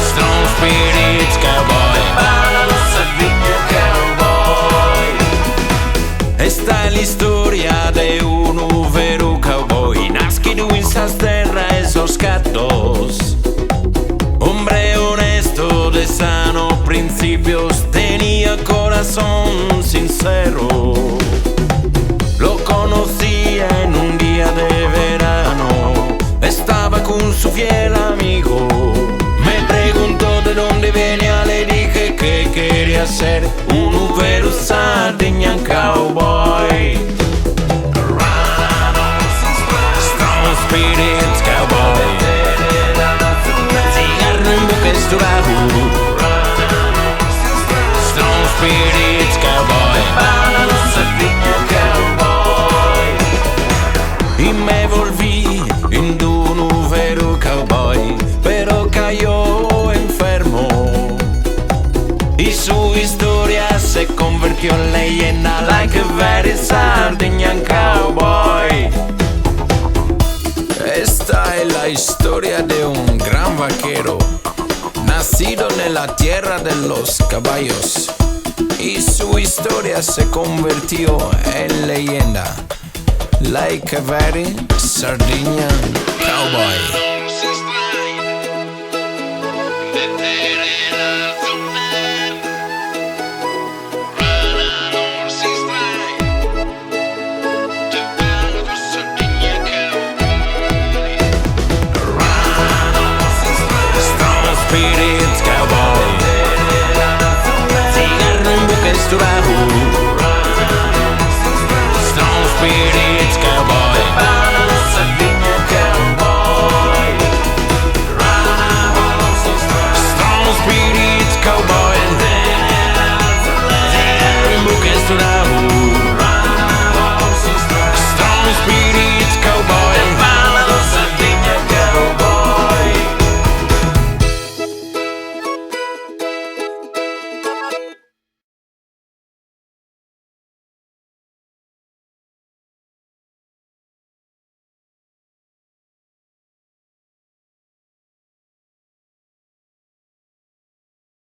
strong spirits cowboy, ballad of Sardinian cowboy. Esta es la historia de un vero cowboy, nacido en esas tierras, esos gatos. Hombre honesto de sanos principios, tenía corazón sincero. Lo conocía en un día de verano, estaba con su fiel amigo. Me preguntó de dónde venía, le dije que quería ser un vero Sardinian cowboy. Strong spirits cowboy, cigarro en boca strong spirits cowboy, ballad of Sardinian cowboy. Y me volví en un vero cowboy, pero cayó enfermo y su historia se convirtió en leyenda, like a very Sardinian cowboy. Esta es la historia de un gran vaquero, nacido en la tierra de los caballos, y su historia se convirtió en leyenda, like a very Sardinian cowboy. Spirits cowboy, cigarro en boca strong